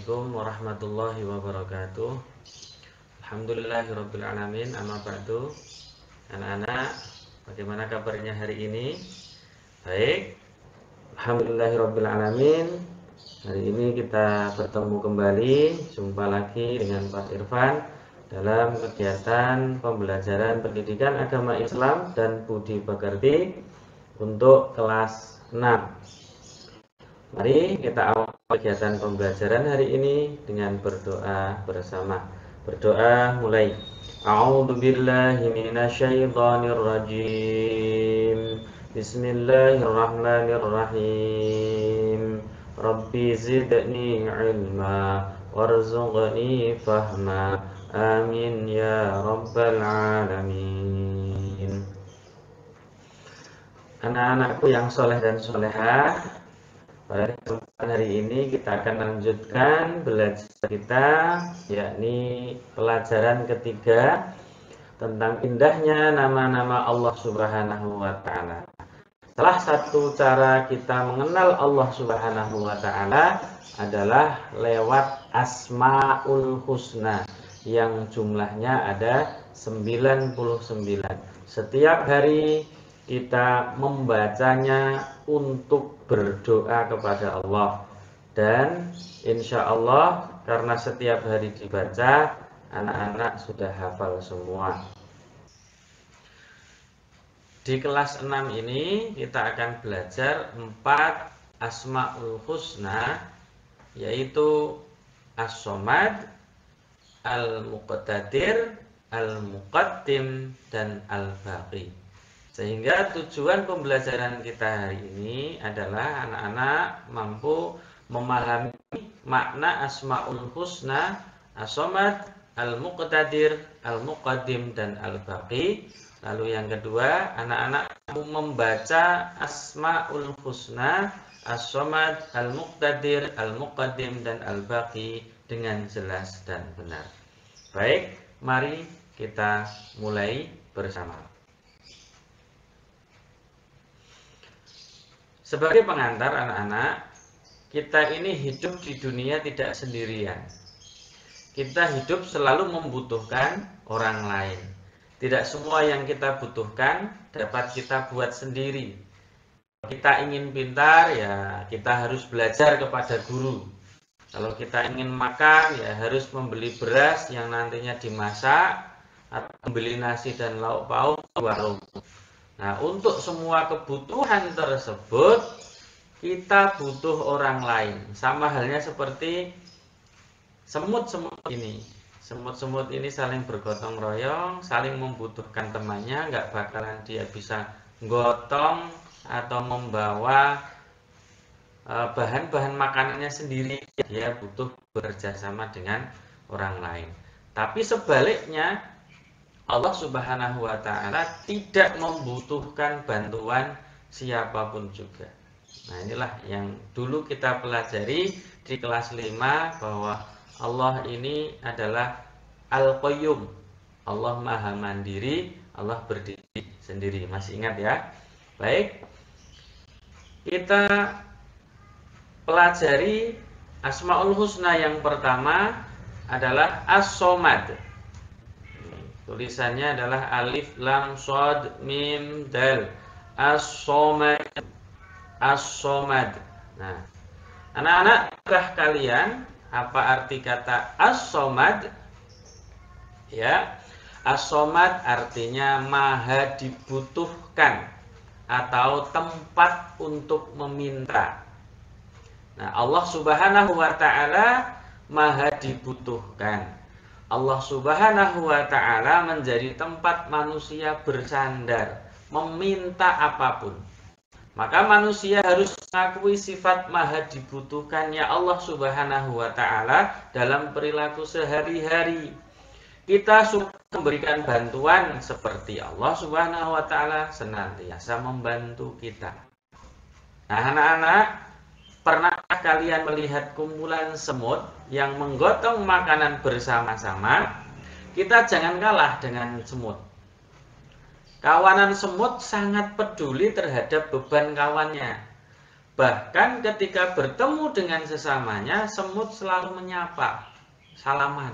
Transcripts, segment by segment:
Assalamualaikum warahmatullahi wabarakatuh. Alhamdulillahirabbil alamin. Amma ba'du. Anak-anak, bagaimana kabarnya hari ini? Baik. Alhamdulillahirabbil alamin. Hari ini kita bertemu kembali, jumpa lagi dengan Pak Irfan dalam kegiatan pembelajaran pendidikan agama Islam dan budi pekerti untuk kelas 6. Mari kita awali kegiatan pembelajaran hari ini dengan berdoa bersama. Berdoa mulai. A'udzubillahi minasyaitonirrajim. Bismillahirrahmanirrahim. Rabbi zidni ilma warzuqni fahma. Amin ya rabbal alamin. Anak-anakku yang soleh dan solehah, pada kesempatan hari ini kita akan lanjutkan belajar kita, yakni pelajaran ketiga tentang indahnya nama-nama Allah Subhanahu wa Ta'ala. Salah satu cara kita mengenal Allah Subhanahu wa Ta'ala adalah lewat Asmaul Husna yang jumlahnya ada 99. Setiap hari kita membacanya untuk berdoa kepada Allah, dan insya Allah karena setiap hari dibaca, anak-anak sudah hafal semua. Di kelas 6 ini kita akan belajar 4 Asmaul Husna, yaitu As-Somad, Al-Muqtadir, Al-Muqaddim, dan Al-Baqi. Sehingga tujuan pembelajaran kita hari ini adalah anak-anak mampu memahami makna Asmaul Husna, As-Somad, Al-Muqtadir, Al-Muqaddim, dan Al-Baqi. Lalu yang kedua, anak-anak mampu membaca Asmaul Husna, As-Somad, Al-Muqtadir, Al-Muqaddim, dan Al-Baqi dengan jelas dan benar. Baik, mari kita mulai bersama. Sebagai pengantar anak-anak, kita ini hidup di dunia tidak sendirian. Kita hidup selalu membutuhkan orang lain. Tidak semua yang kita butuhkan dapat kita buat sendiri. Kalau kita ingin pintar, ya kita harus belajar kepada guru. Kalau kita ingin makan, ya harus membeli beras yang nantinya dimasak, atau membeli nasi dan lauk pauk di warung. Nah, untuk semua kebutuhan tersebut kita butuh orang lain. Sama halnya seperti semut-semut ini. Semut-semut ini saling bergotong royong, saling membutuhkan temannya. Nggak bakalan dia bisa gotong atau membawa bahan-bahan makanannya sendiri. Dia butuh bekerja sama dengan orang lain. Tapi sebaliknya, Allah Subhanahu wa Ta'ala tidak membutuhkan bantuan siapapun juga. Nah, inilah yang dulu kita pelajari di kelas 5, bahwa Allah ini adalah Al-Qayyum. Allah Maha Mandiri, Allah berdiri sendiri. Masih ingat ya? Baik. Kita pelajari Asmaul Husna yang pertama adalah As-Somad. Tulisannya adalah alif lam shad mim dal. As-Somad. As-Somad. Nah, anak-anak, tahukah kalian apa arti kata As-Somad? Ya, As-Somad artinya maha dibutuhkan atau tempat untuk meminta. Nah, Allah Subhanahu wa Ta'ala maha dibutuhkan. Allah Subhanahu wa Ta'ala menjadi tempat manusia bersandar, meminta apapun. Maka manusia harus mengakui sifat maha dibutuhkannya Allah Subhanahu wa Ta'ala dalam perilaku sehari-hari. Kita suka memberikan bantuan seperti Allah Subhanahu wa Ta'ala senantiasa membantu kita. Nah, anak-anak, pernahkah kalian melihat kumpulan semut yang menggotong makanan bersama-sama? Kita jangan kalah dengan semut. Kawanan semut sangat peduli terhadap beban kawannya. Bahkan ketika bertemu dengan sesamanya, semut selalu menyapa, salaman.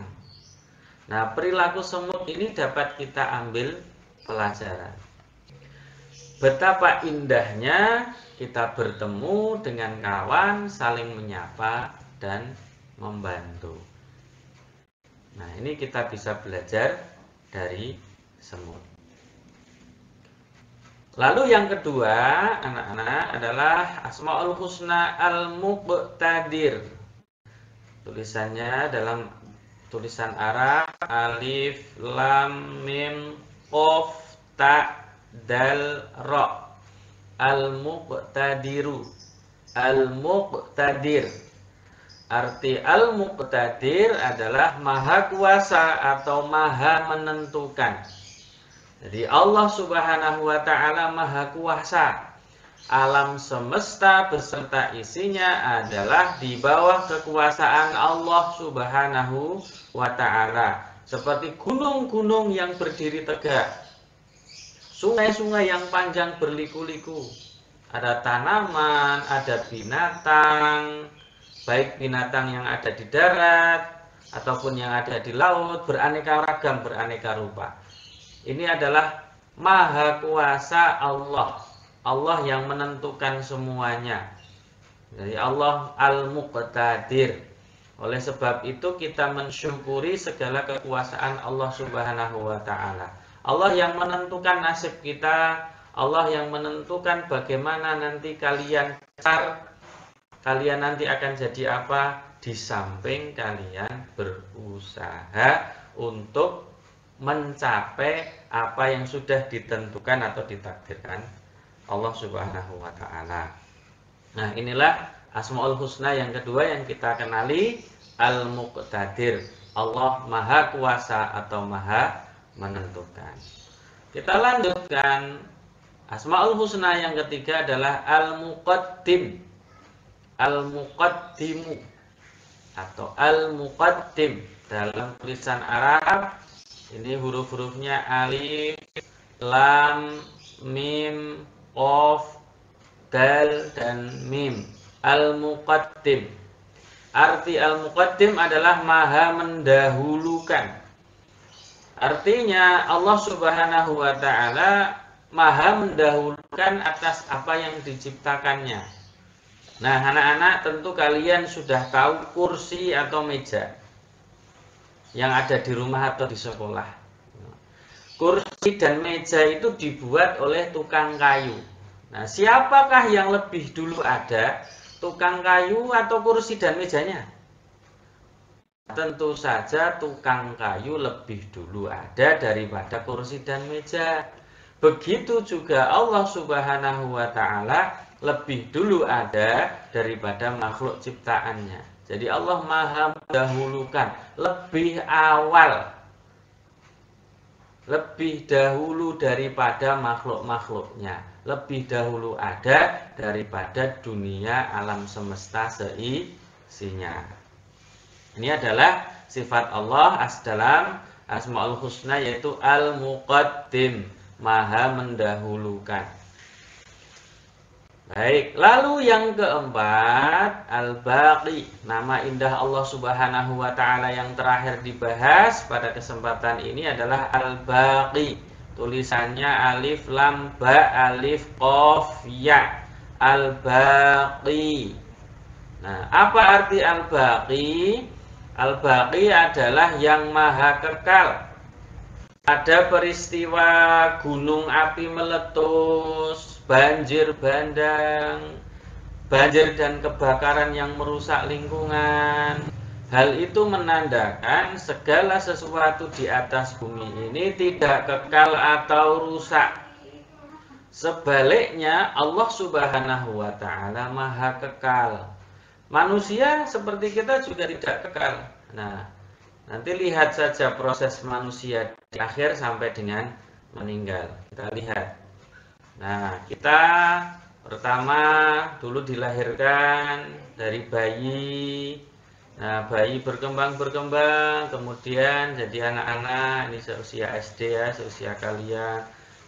Nah, perilaku semut ini dapat kita ambil pelajaran. Betapa indahnya kita bertemu dengan kawan, saling menyapa dan membantu. Nah, ini kita bisa belajar dari semut. Lalu yang kedua, anak-anak, adalah Asmaul Husna Al-Muqtadir. Tulisannya dalam tulisan Arab alif lam mim qaf ta dal ra. Al-Muqtadiru. Al-Muqtadir. Arti Al-Muqtadir adalah maha kuasa atau maha menentukan. Jadi Allah Subhanahu wa ta'ala maha kuasa. Alam semesta beserta isinya adalah di bawah kekuasaan Allah Subhanahu wa ta'ala. Seperti gunung-gunung yang berdiri tegak, sungai-sungai yang panjang berliku-liku. Ada tanaman, ada binatang, baik binatang yang ada di darat ataupun yang ada di laut, beraneka ragam, beraneka rupa. Ini adalah maha kuasa Allah. Allah yang menentukan semuanya. Jadi Allah Al-Muqtadir. Oleh sebab itu kita mensyukuri segala kekuasaan Allah Subhanahu wa ta'ala. Allah yang menentukan nasib kita. Allah yang menentukan bagaimana nanti kalian nanti akan jadi apa, di samping kalian berusaha untuk mencapai apa yang sudah ditentukan atau ditakdirkan Allah Subhanahu wa ta'ala. Nah, inilah Asmaul Husna yang kedua yang kita kenali, Al-Muqtadir. Allah maha kuasa atau maha menentukan. Kita lanjutkan. Asmaul Husna yang ketiga adalah Al-Muqaddim. Al-Muqaddimu atau Al-Muqaddim. Dalam tulisan Arab ini huruf-hurufnya alif, lam, mim, qaf, dal, dan mim. Al-Muqaddim. Arti Al-Muqaddim adalah maha mendahulukan. Artinya Allah Subhanahu wa ta'ala maha mendahulukan atas apa yang diciptakannya. Nah, anak-anak, tentu kalian sudah tahu kursi atau meja yang ada di rumah atau di sekolah. Kursi dan meja itu dibuat oleh tukang kayu. Nah, siapakah yang lebih dulu ada, tukang kayu atau kursi dan mejanya? Tentu saja tukang kayu lebih dulu ada daripada kursi dan meja. Begitu juga Allah Subhanahu wa ta'ala lebih dulu ada daripada makhluk ciptaannya. Jadi Allah maha mendahulukan, lebih awal, lebih dahulu daripada makhluk-makhluknya, lebih dahulu ada daripada dunia alam semesta seisinya. Ini adalah sifat Allah dalam Asmaul Husna, yaitu Al-Muqaddim, maha mendahulukan. Baik, lalu yang keempat, Al-Baqi. Nama indah Allah Subhanahu wa ta'ala yang terakhir dibahas pada kesempatan ini adalah Al-Baqi. Tulisannya alif lam ba alif qaf ya. Al-Baqi. Nah, apa arti Al-Baqi? Al-Baqi adalah yang maha kekal. Ada peristiwa gunung api meletus, banjir bandang, banjir dan kebakaran yang merusak lingkungan. Hal itu menandakan segala sesuatu di atas bumi ini tidak kekal atau rusak. Sebaliknya Allah Subhanahu wa ta'ala maha kekal. Manusia seperti kita juga tidak kekal. Nah, nanti lihat saja proses manusia di akhir sampai dengan meninggal. Kita lihat. Nah, kita pertama dulu dilahirkan dari bayi. Nah, bayi berkembang, kemudian jadi anak-anak, ini seusia SD ya, seusia kalian.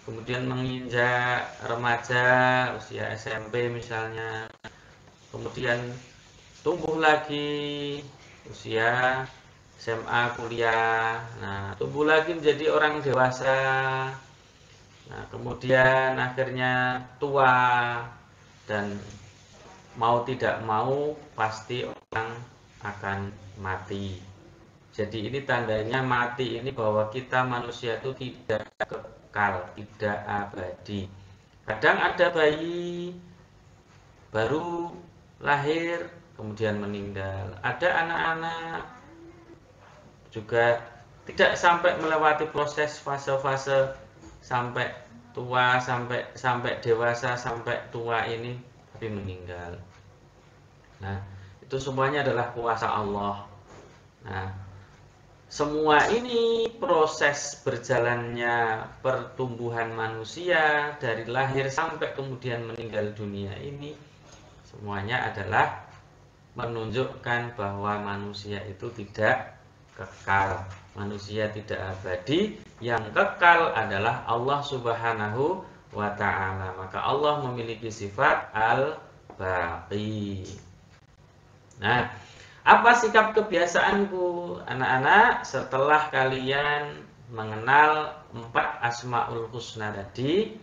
Kemudian menginjak remaja, usia SMP misalnya. kemudian tumbuh lagi usia SMA, kuliah, nah tumbuh lagi menjadi orang dewasa, nah kemudian akhirnya tua, dan mau tidak mau pasti orang akan mati. Jadi ini tandanya mati ini bahwa kita manusia itu tidak kekal, tidak abadi. Kadang ada bayi baru lahir kemudian meninggal. Ada anak-anak juga tidak sampai melewati proses fase-fase sampai tua, sampai dewasa, sampai tua ini tapi meninggal. Nah, itu semuanya adalah kuasa Allah. Nah, semua ini proses berjalannya pertumbuhan manusia dari lahir sampai kemudian meninggal dunia ini semuanya adalah menunjukkan bahwa manusia itu tidak kekal, manusia tidak abadi. Yang kekal adalah Allah Subhanahu wa ta'ala. Maka Allah memiliki sifat al-baqi. Nah, apa sikap kebiasaanku anak-anak setelah kalian mengenal 4 Asmaul Husna tadi?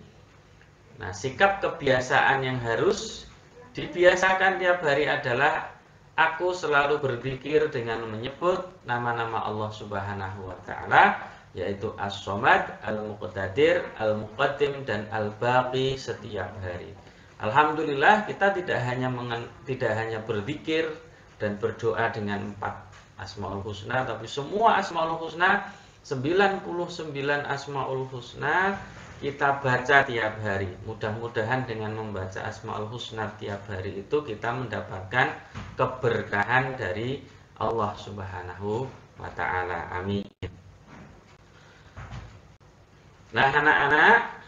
Nah, sikap kebiasaan yang harus dibiasakan tiap hari adalah aku selalu berzikir dengan menyebut nama-nama Allah Subhanahu wa ta'ala, yaitu As-Somad, Al-Muqtadir, Al-Muqaddim, dan Al-Baqi setiap hari. Alhamdulillah kita tidak hanya berzikir dan berdoa dengan 4 Asmaul Husna, tapi semua Asmaul Husna, 99 Asmaul Husna kita baca tiap hari. Mudah-mudahan dengan membaca Asmaul Husna tiap hari itu kita mendapatkan keberkahan dari Allah Subhanahu wa ta'ala. Amin. Nah anak-anak,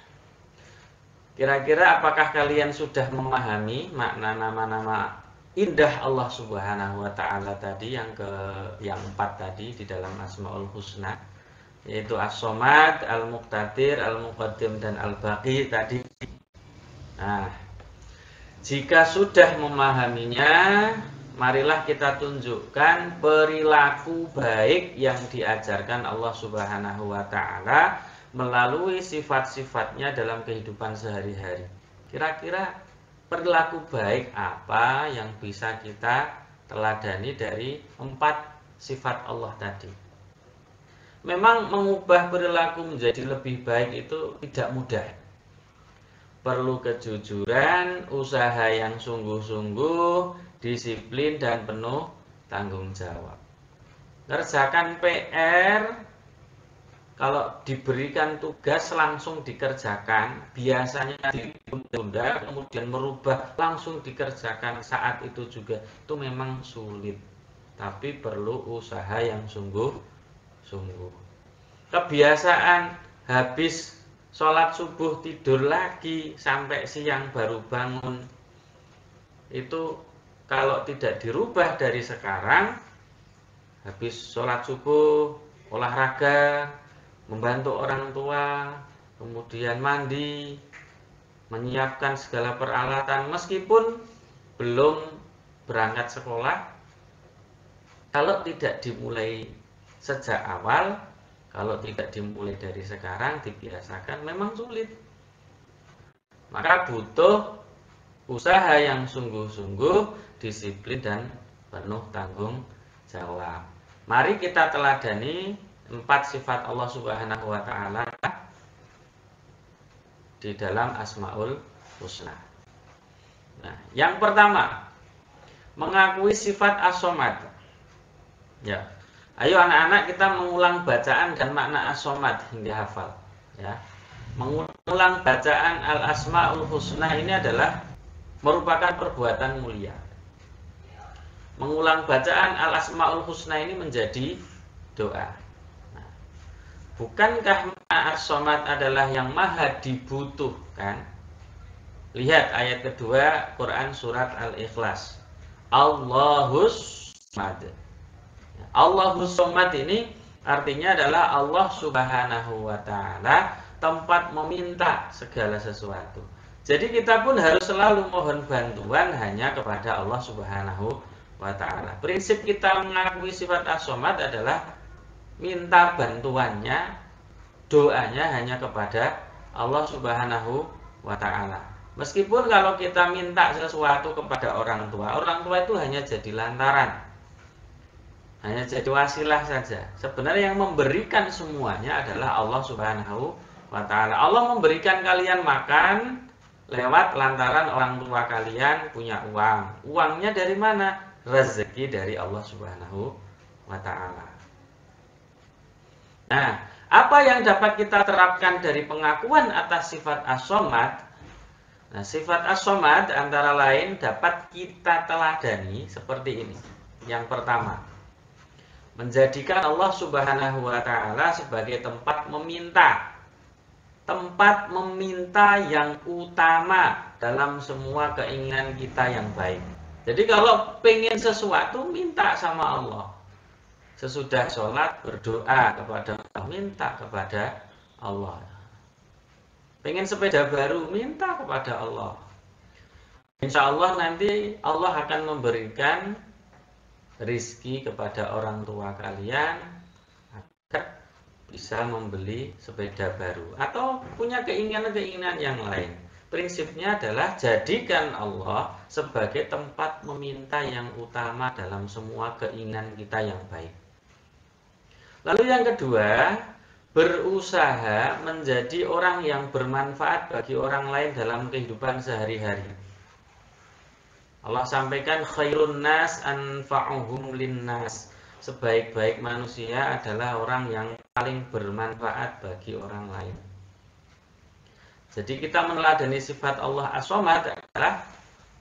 kira-kira apakah kalian sudah memahami makna nama-nama indah Allah Subhanahu wa ta'ala tadi yang 4 tadi di dalam Asmaul Husna, yaitu As-Somad, Al-Muqtadir, Al-Muqaddim, dan Al-Baqi tadi. Nah, jika sudah memahaminya, marilah kita tunjukkan perilaku baik yang diajarkan Allah Subhanahu wa ta'ala melalui sifat-sifatnya dalam kehidupan sehari-hari. Kira-kira perilaku baik apa yang bisa kita teladani dari 4 sifat Allah tadi? Memang mengubah perilaku menjadi lebih baik itu tidak mudah. Perlu kejujuran, usaha yang sungguh-sungguh, disiplin, dan penuh tanggung jawab. Kerjakan PR, kalau diberikan tugas langsung dikerjakan, biasanya ditunda, kemudian merubah langsung dikerjakan saat itu juga, itu memang sulit. Tapi perlu usaha yang sungguh-sungguh. Kebiasaan habis sholat subuh tidur lagi sampai siang baru bangun, itu kalau tidak dirubah dari sekarang, habis sholat subuh olahraga, membantu orang tua, kemudian mandi, menyiapkan segala peralatan meskipun belum berangkat sekolah, kalau tidak dimulai sejak awal, kalau tidak dimulai dari sekarang, dibiasakan, memang sulit. Maka butuh usaha yang sungguh-sungguh, disiplin, dan penuh tanggung jawab. Mari kita teladani 4 sifat Allah Subhanahu wa ta'ala di dalam Asmaul Husna. Nah, yang pertama, mengakui sifat As-Somad. Ya. Ayo anak-anak kita mengulang bacaan dan makna As-Somad hingga hafal, ya. Mengulang bacaan Al-Asmaul Husna ini adalah merupakan perbuatan mulia. Mengulang bacaan Al-Asmaul Husna ini menjadi doa. Bukankah As-Somad adalah yang maha dibutuhkan? Lihat ayat kedua Quran surat Al-Ikhlas. Allahus Somad. Allahus Somad ini artinya adalah Allah Subhanahu wa ta'ala tempat meminta segala sesuatu. Jadi kita pun harus selalu mohon bantuan hanya kepada Allah Subhanahu wa ta'ala. Prinsip kita mengakui sifat as-somad adalah minta bantuannya, doanya hanya kepada Allah Subhanahu wa ta'ala. Meskipun kalau kita minta sesuatu kepada orang tua itu hanya jadi lantaran, hanya jadi wasilah saja. Sebenarnya yang memberikan semuanya adalah Allah Subhanahu wa ta'ala. Allah memberikan kalian makan lewat lantaran orang tua kalian punya uang. Uangnya dari mana? Rezeki dari Allah Subhanahu wa ta'ala. Nah, apa yang dapat kita terapkan dari pengakuan atas sifat as-somad? Nah, sifat as-somad antara lain dapat kita teladani seperti ini. Yang pertama, menjadikan Allah Subhanahu wa ta'ala sebagai tempat meminta. Tempat meminta yang utama dalam semua keinginan kita yang baik. Jadi kalau pengen sesuatu, minta sama Allah. Sesudah sholat, berdoa kepada Allah, minta kepada Allah. Pengen sepeda baru, minta kepada Allah. Insya Allah nanti Allah akan memberikan rizki kepada orang tua kalian agar bisa membeli sepeda baru atau punya keinginan-keinginan yang lain. Prinsipnya adalah jadikan Allah sebagai tempat meminta yang utama dalam semua keinginan kita yang baik. Lalu yang kedua, berusaha menjadi orang yang bermanfaat bagi orang lain dalam kehidupan sehari-hari. Allah sampaikan khairun nas anfa'uhum linnas. Sebaik-baik manusia adalah orang yang paling bermanfaat bagi orang lain. Jadi kita meneladani sifat Allah as-somad adalah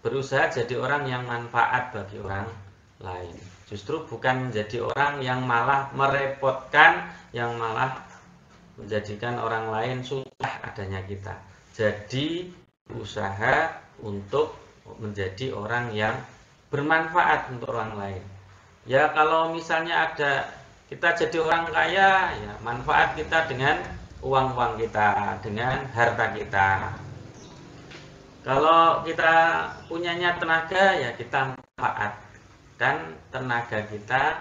berusaha jadi orang yang manfaat bagi orang lain. Justru bukan menjadi orang yang malah merepotkan, yang malah menjadikan orang lain susah adanya kita. Jadi usaha untuk menjadi orang yang bermanfaat untuk orang lain. Ya kalau misalnya ada kita jadi orang kaya, ya manfaat kita dengan uang-uang kita, dengan harta kita. Kalau kita punyanya tenaga, ya kita manfaatkan tenaga kita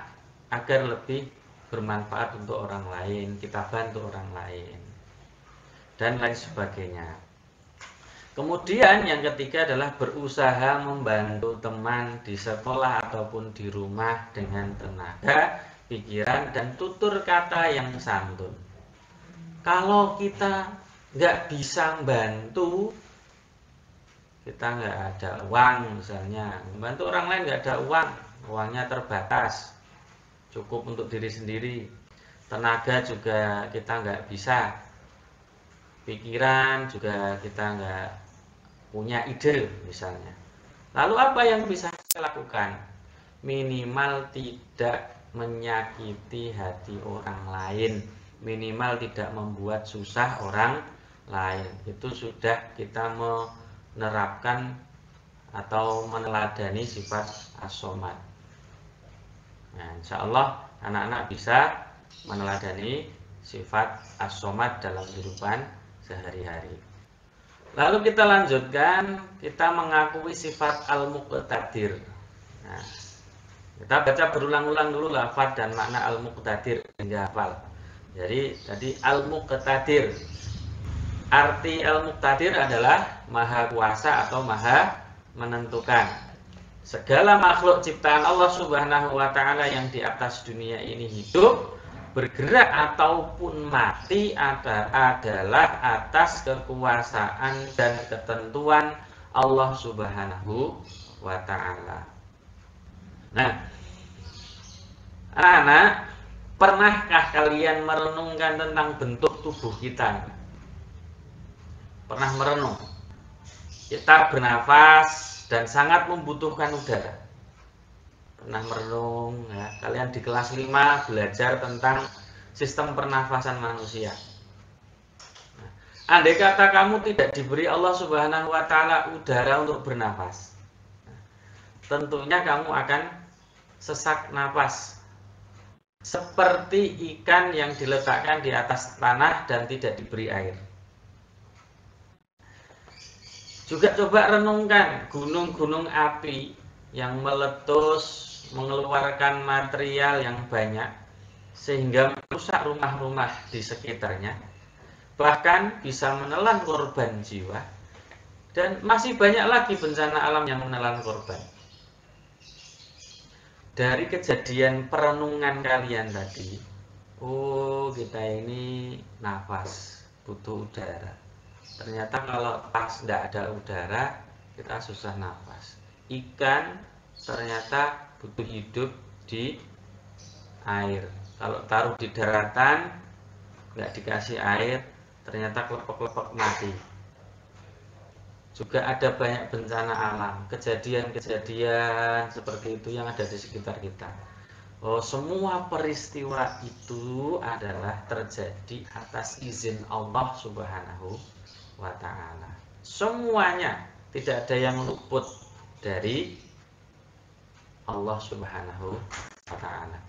agar lebih bermanfaat untuk orang lain, kita bantu orang lain, dan lain sebagainya. Kemudian yang ketiga adalah berusaha membantu teman di sekolah ataupun di rumah dengan tenaga, pikiran, dan tutur kata yang santun. Kalau kita nggak bisa bantu, kita nggak ada uang misalnya, membantu orang lain nggak ada uang, uangnya terbatas, cukup untuk diri sendiri. Tenaga juga kita nggak bisa, pikiran juga kita nggak punya ide misalnya. Lalu apa yang bisa kita lakukan? Minimal tidak menyakiti hati orang lain, minimal tidak membuat susah orang lain. Itu sudah kita menerapkan atau meneladani sifat as-somad. Nah, insya Allah anak-anak bisa meneladani sifat as-somad dalam kehidupan sehari-hari. Lalu kita lanjutkan, kita mengakui sifat al-muqtadir. Nah, kita baca berulang-ulang dulu lafaz dan makna al-muqtadir hingga hafal. Jadi tadi al-muqtadir. Arti al-muqtadir adalah maha kuasa atau maha menentukan. Segala makhluk ciptaan Allah Subhanahu wa ta'ala yang di atas dunia ini hidup, bergerak ataupun mati adalah atas kekuasaan dan ketentuan Allah Subhanahu wa ta'ala. Nah, anak-anak, pernahkah kalian merenungkan tentang bentuk tubuh kita? Pernah merenung? Kita bernafas dan sangat membutuhkan udara. Pernah merenung ya, kalian di kelas 5 belajar tentang sistem pernafasan manusia. Nah, andai kata kamu tidak diberi Allah Subhanahu wa ta'ala udara untuk bernafas, tentunya kamu akan sesak nafas seperti ikan yang diletakkan di atas tanah dan tidak diberi air. Juga coba renungkan gunung-gunung api yang meletus, mengeluarkan material yang banyak, sehingga merusak rumah-rumah di sekitarnya, bahkan bisa menelan korban jiwa, dan masih banyak lagi bencana alam yang menelan korban. Dari kejadian perenungan kalian tadi, oh kita ini nafas, butuh udara. Ternyata kalau pas tidak ada udara, kita susah nafas. Ikan ternyata butuh hidup di air. Kalau taruh di daratan, nggak dikasih air, ternyata kelepek-kelepek mati. Juga ada banyak bencana alam, kejadian-kejadian seperti itu yang ada di sekitar kita. Oh, semua peristiwa itu adalah terjadi atas izin Allah Subhanahu wa ta'ala. Semuanya, tidak ada yang luput dari Allah Subhanahu wa ta'ala.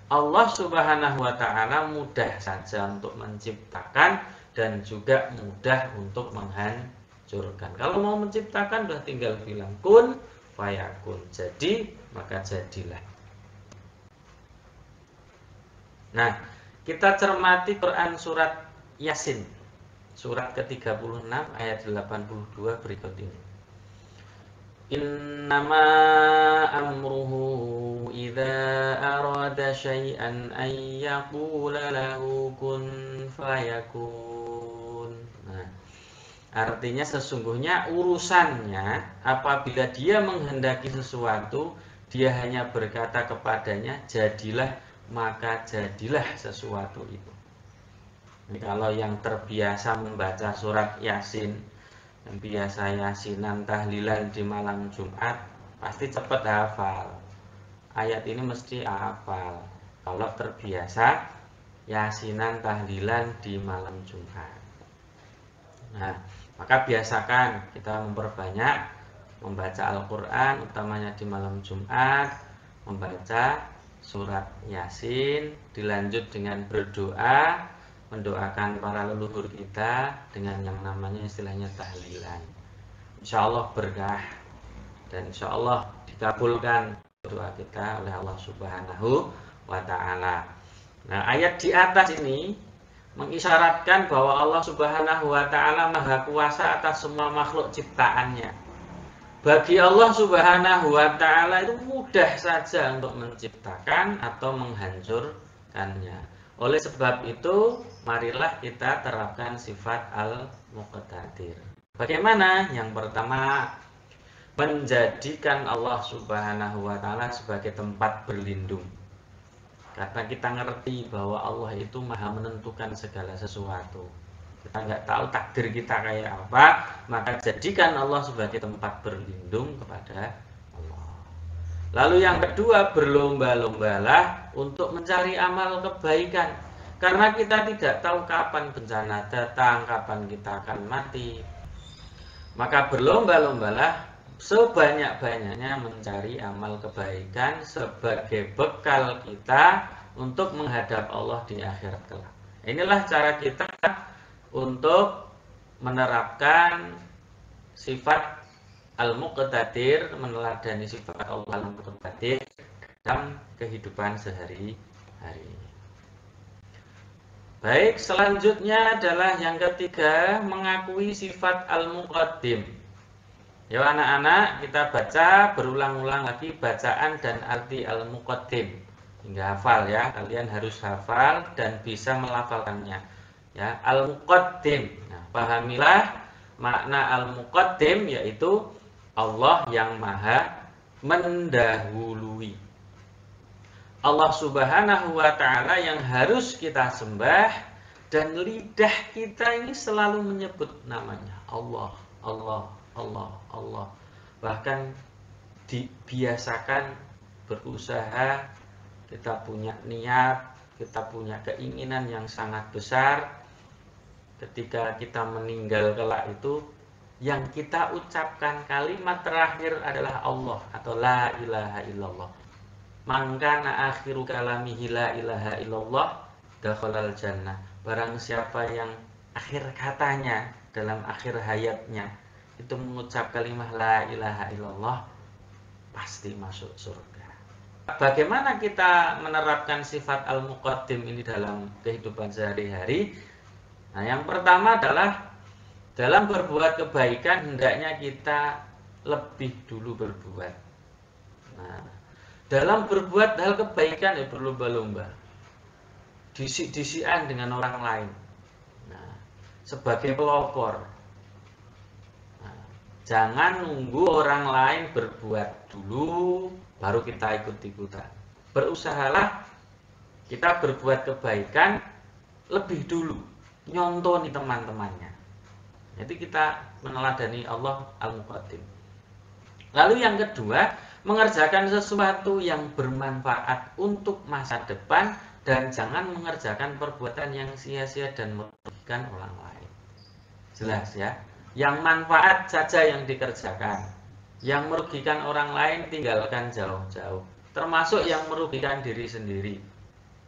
Allah Subhanahu wa ta'ala mudah saja untuk menciptakan dan juga mudah untuk menghancurkan. Kalau mau menciptakan sudah tinggal bilang kun fayakun. Jadi, maka jadilah. Nah, kita cermati Quran surat Yasin, surat ke-36 ayat 82 berikut ini. Innama amruhu idza arada syai'an ay yaqula lahu kun fayakun. Nah, artinya sesungguhnya urusannya apabila dia menghendaki sesuatu, dia hanya berkata kepadanya jadilah, maka jadilah sesuatu itu. Ini kalau yang terbiasa membaca surat Yasin, yang biasa yasinan tahlilan di malam Jumat, pasti cepat hafal. Ayat ini mesti hafal kalau terbiasa yasinan tahlilan di malam Jumat. Nah, maka biasakan kita memperbanyak membaca Al-Quran, utamanya di malam Jumat, membaca surat Yasin, dilanjut dengan berdoa, mendoakan para leluhur kita dengan yang namanya istilahnya tahlilan. Insya Allah berkah dan insya Allah dikabulkan doa kita oleh Allah Subhanahu wa ta'ala. Nah, ayat di atas ini mengisyaratkan bahwa Allah Subhanahu wa ta'ala maha kuasa atas semua makhluk ciptaannya. Bagi Allah Subhanahu wa ta'ala itu mudah saja untuk menciptakan atau menghancurkannya. Oleh sebab itu, marilah kita terapkan sifat al-muqtadir. Bagaimana? Yang pertama, menjadikan Allah Subhanahu wa ta'ala sebagai tempat berlindung. Karena kita ngerti bahwa Allah itu maha menentukan segala sesuatu. Kita nggak tahu takdir kita kayak apa, maka jadikan Allah sebagai tempat berlindung kepada Allah. Lalu yang kedua, berlomba-lombalah untuk mencari amal kebaikan. Karena kita tidak tahu kapan bencana datang, kapan kita akan mati. Maka berlomba-lombalah sebanyak-banyaknya mencari amal kebaikan sebagai bekal kita untuk menghadap Allah di akhirat kelak. Inilah cara kita untuk menerapkan sifat al-muqtadir, meneladani sifat Allah al-muqtadir dalam kehidupan sehari-hari. Baik, selanjutnya adalah yang ketiga, mengakui sifat al-muqaddim. Ya anak-anak, kita baca berulang-ulang lagi bacaan dan arti al-muqaddim hingga hafal ya. Kalian harus hafal dan bisa melafalkannya. Ya, al-muqaddim. Nah, pahamilah makna al-muqaddim, yaitu Allah yang maha mendahului. Allah Subhanahu wa ta'ala yang harus kita sembah, dan lidah kita ini selalu menyebut namanya Allah, Allah, Allah, Allah. Bahkan dibiasakan berusaha, kita punya niat, kita punya keinginan yang sangat besar. Ketika kita meninggal kelak itu, yang kita ucapkan kalimat terakhir adalah Allah atau la ilaha illallah. Mangkana akhiru kalamihi la ilaha illallah dakhalal jannah. Barang siapa yang akhir katanya dalam akhir hayatnya itu mengucap kalimat la ilaha illallah, pasti masuk surga. Bagaimana kita menerapkan sifat al-muqaddim ini dalam kehidupan sehari-hari? Nah, yang pertama adalah dalam berbuat kebaikan hendaknya kita lebih dulu berbuat. Nah, dalam berbuat hal kebaikan ya berlomba-lomba, disik-disikan dengan orang lain. Nah, sebagai pelopor. Nah, jangan nunggu orang lain berbuat dulu baru kita ikut-ikutan. Berusahalah kita berbuat kebaikan lebih dulu, nyontoni teman-temannya. Jadi kita meneladani Allah Al-Muqaddim. Lalu yang kedua, mengerjakan sesuatu yang bermanfaat untuk masa depan dan jangan mengerjakan perbuatan yang sia-sia dan merugikan orang lain. Jelas ya? Yang manfaat saja yang dikerjakan. Yang merugikan orang lain tinggalkan jauh-jauh. Termasuk yang merugikan diri sendiri.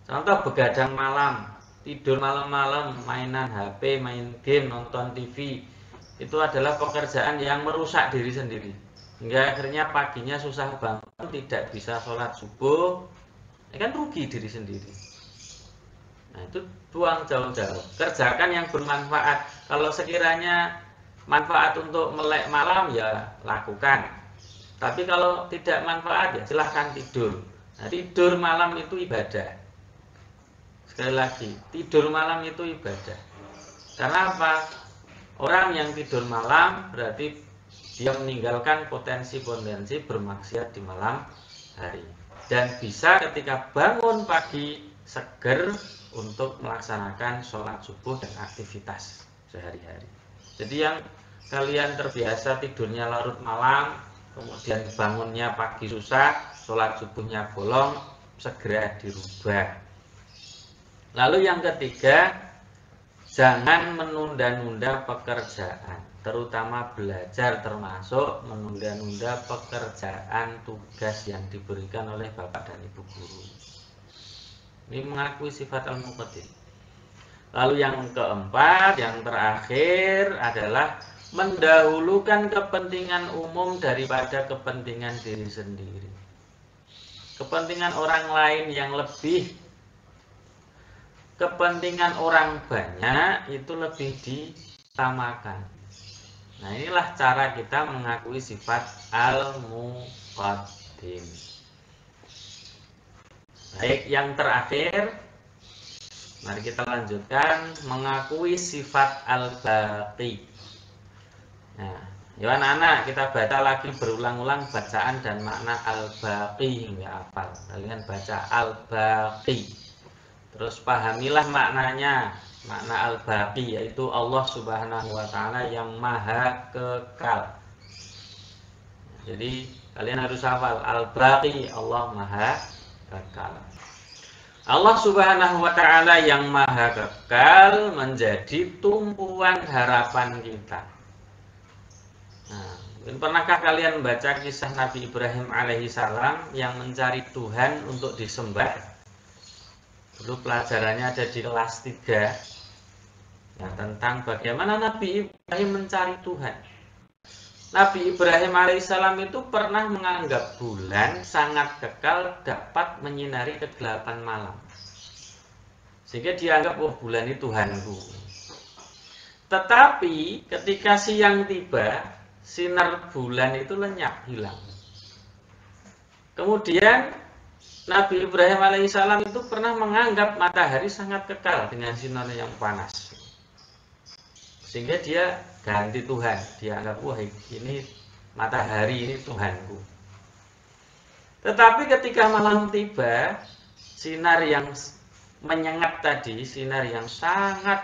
Contoh begadang malam, tidur malam-malam, mainan HP, main game, nonton TV. Itu adalah pekerjaan yang merusak diri sendiri. Hingga akhirnya paginya susah bangun, tidak bisa sholat subuh. Ya kan rugi diri sendiri. Nah, itu buang jauh-jauh. Kerjakan yang bermanfaat. Kalau sekiranya manfaat untuk melek malam, ya lakukan. Tapi kalau tidak manfaat, ya silahkan tidur. Nah, tidur malam itu ibadah. Sekali lagi, tidur malam itu ibadah. Karena apa? Orang yang tidur malam berarti dia meninggalkan potensi-potensi bermaksiat di malam hari. Dan bisa ketika bangun pagi seger untuk melaksanakan sholat subuh dan aktivitas sehari-hari. Jadi yang kalian terbiasa tidurnya larut malam, kemudian bangunnya pagi susah, sholat subuhnya bolong, segera dirubah. Lalu yang ketiga, jangan menunda-nunda pekerjaan, terutama belajar, termasuk menunda-nunda pekerjaan tugas yang diberikan oleh bapak dan ibu guru. Ini mengakui sifat al-muqaddim. Lalu yang keempat, yang terakhir adalah mendahulukan kepentingan umum daripada kepentingan diri sendiri. Kepentingan orang lain yang lebih, kepentingan orang banyak itu lebih diutamakan. Nah, inilah cara kita mengakui sifat al-muqaddim. Baik, yang terakhir, mari kita lanjutkan mengakui sifat al-baqi. Nah, ya anak-anak, kita baca lagi berulang-ulang bacaan dan makna al-baqi hingga hafal. Kalian baca al-baqi. Terus pahamilah maknanya. Makna al-baqi yaitu Allah Subhanahu wa taala yang maha kekal. Jadi kalian harus hafal al-baqi, Allah maha kekal. Allah Subhanahu wa taala yang maha kekal menjadi tumpuan harapan kita. Nah, pernahkah kalian membaca kisah Nabi Ibrahim alaihissalam yang mencari Tuhan untuk disembah? Dulu pelajarannya ada di kelas 3 ya, tentang bagaimana Nabi Ibrahim mencari Tuhan. Nabi Ibrahim alaihissalam itu pernah menganggap bulan sangat kekal, dapat menyinari kegelapan malam. Sehingga dianggap, oh bulan itu Tuhanku. Tetapi ketika siang tiba, sinar bulan itu lenyap, hilang. Kemudian Nabi Ibrahim alaihissalam itu pernah menganggap matahari sangat kekal dengan sinar yang panas. Sehingga dia ganti Tuhan. Dia anggap, wah ini matahari ini Tuhanku. Tetapi ketika malam tiba, sinar yang menyengat tadi, sinar yang sangat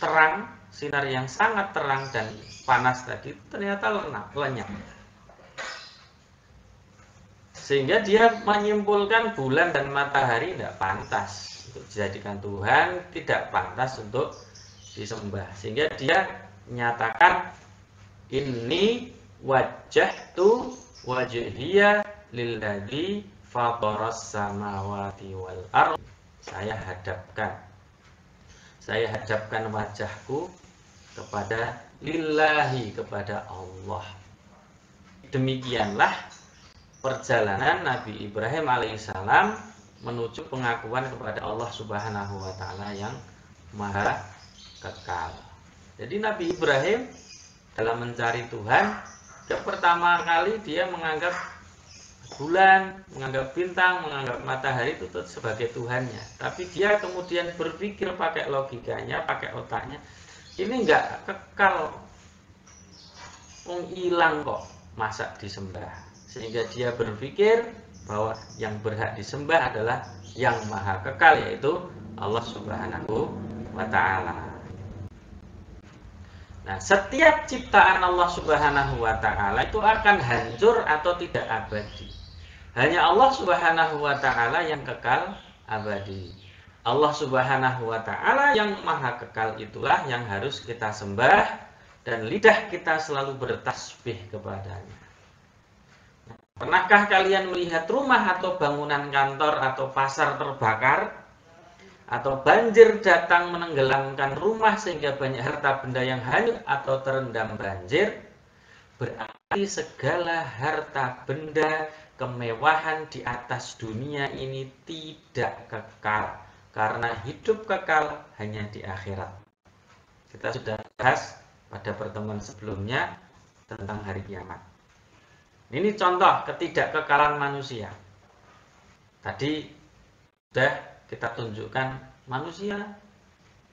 terang, sinar yang sangat terang dan panas tadi ternyata lenyap. Sehingga dia menyimpulkan bulan dan matahari tidak pantas untuk dijadikan Tuhan, tidak pantas untuk disembah. Sehingga dia menyatakan, ini wajjahtu wajhiya lilladzi fataras samawati wal ardh. Saya hadapkan wajahku kepada lillahi, kepada Allah. Demikianlah perjalanan Nabi Ibrahim alaihissalam menuju pengakuan kepada Allah Subhanahu wa taala yang maha kekal. Jadi Nabi Ibrahim dalam mencari Tuhan, yang pertama kali dia menganggap bulan, menganggap bintang, menganggap matahari itu sebagai Tuhannya. Tapi dia kemudian berpikir pakai logikanya, pakai otaknya, ini enggak kekal, hilang kok, masa disembah. Sehingga dia berpikir bahwa yang berhak disembah adalah yang maha kekal, yaitu Allah Subhanahu wa ta'ala. Nah, setiap ciptaan Allah Subhanahu wa ta'ala itu akan hancur atau tidak abadi. Hanya Allah Subhanahu wa ta'ala yang kekal abadi. Allah Subhanahu wa ta'ala yang maha kekal itulah yang harus kita sembah, dan lidah kita selalu bertasbih kepadanya. Pernahkah kalian melihat rumah atau bangunan kantor atau pasar terbakar? Atau banjir datang menenggelamkan rumah sehingga banyak harta benda yang hanyut atau terendam banjir? Berarti segala harta benda, kemewahan di atas dunia ini tidak kekal, karena hidup kekal hanya di akhirat. Kita sudah bahas pada pertemuan sebelumnya tentang hari kiamat. Ini contoh ketidakkekalan manusia. Tadi sudah kita tunjukkan manusia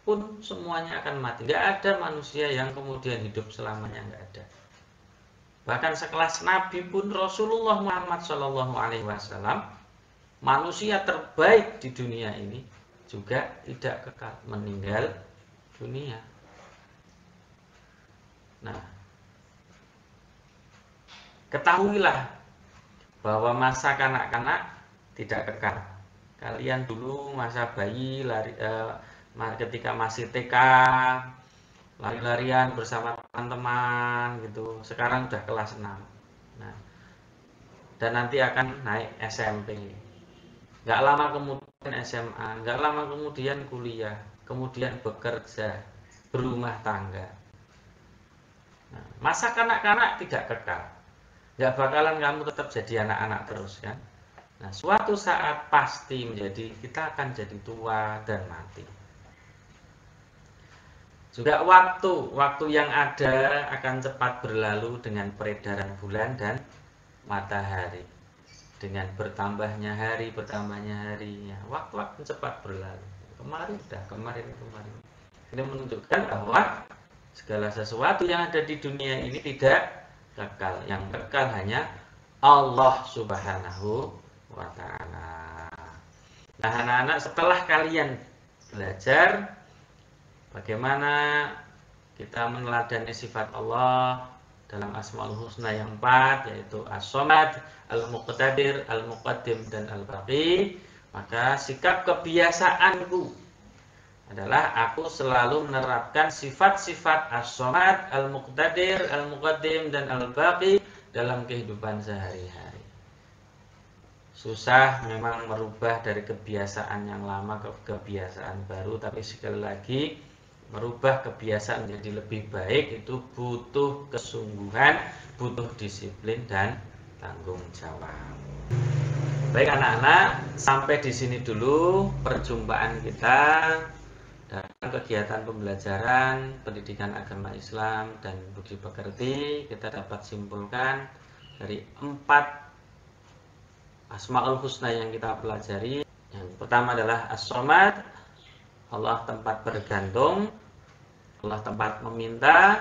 pun semuanya akan mati. Nggak ada manusia yang kemudian hidup selamanya, nggak ada. Bahkan sekelas Nabi pun Rasulullah Muhammad SAW, manusia terbaik di dunia ini, juga tidak kekal, meninggal dunia. Nah, ketahuilah bahwa masa kanak-kanak tidak kekal. Kalian dulu masa bayi, ketika masih TK, lari-larian bersama teman-teman gitu. Sekarang udah kelas 6. Nah, dan nanti akan naik SMP. Nggak lama kemudian SMA, nggak lama kemudian kuliah, kemudian bekerja, berumah tangga. Nah, masa kanak-kanak tidak kekal. Nggak bakalan kamu tetap jadi anak-anak terus kan. Nah, suatu saat pasti kita akan jadi tua dan mati. Juga waktu yang ada akan cepat berlalu dengan peredaran bulan dan matahari. Dengan bertambahnya hari, ya, waktu akan cepat berlalu. Kemarin. Ini menunjukkan bahwa segala sesuatu yang ada di dunia ini tidak kekal. Yang kekal hanya Allah Subhanahu wa ta'ala. Nah, anak-anak, setelah kalian belajar bagaimana kita meneladani sifat Allah dalam Asmaul Husna yang 4, yaitu As-Somad, Al-Muqtadir, Al-Muqaddim, dan Al-Baqi, maka sikap kebiasaanku adalah aku selalu menerapkan sifat-sifat As-Somad, Al-Muqtadir, Al-Muqaddim, dan Al-Baqi dalam kehidupan sehari-hari. Susah memang merubah dari kebiasaan yang lama ke kebiasaan baru, tapi sekali lagi merubah kebiasaan menjadi lebih baik itu butuh kesungguhan, butuh disiplin dan tanggung jawab. Baik anak-anak, sampai di sini dulu perjumpaan kita dalam kegiatan pembelajaran pendidikan agama Islam dan budi pekerti. Kita dapat simpulkan dari 4 Asmaul Husna yang kita pelajari. Yang pertama adalah As-Somad, Allah tempat bergantung, Allah tempat meminta.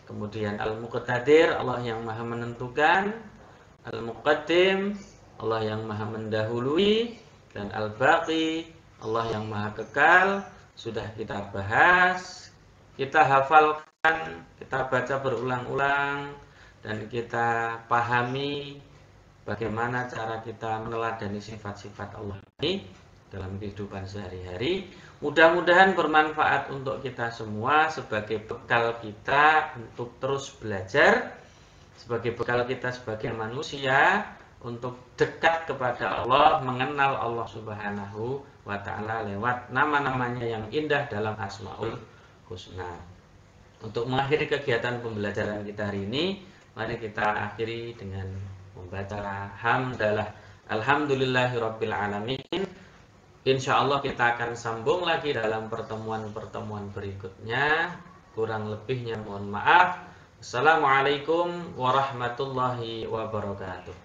Kemudian Al-Muqtadir, Allah yang maha menentukan. Al-Muqaddim, Allah yang maha mendahului. Dan Al-Baqi, Allah yang maha kekal. Sudah kita bahas, kita hafalkan, kita baca berulang-ulang, dan kita pahami bagaimana cara kita meneladani sifat-sifat Allah ini dalam kehidupan sehari-hari. Mudah-mudahan bermanfaat untuk kita semua sebagai bekal kita untuk terus belajar, sebagai bekal kita sebagai manusia untuk dekat kepada Allah, mengenal Allah Subhanahu wa ta'ala lewat nama-namanya yang indah dalam Asmaul Husna. Untuk mengakhiri kegiatan pembelajaran kita hari ini, mari kita akhiri dengan membaca hamdalah. Alhamdulillahirabbil alamin. Insya Allah kita akan sambung lagi dalam pertemuan-pertemuan berikutnya. Kurang lebihnya mohon maaf. Assalamualaikum warahmatullahi wabarakatuh.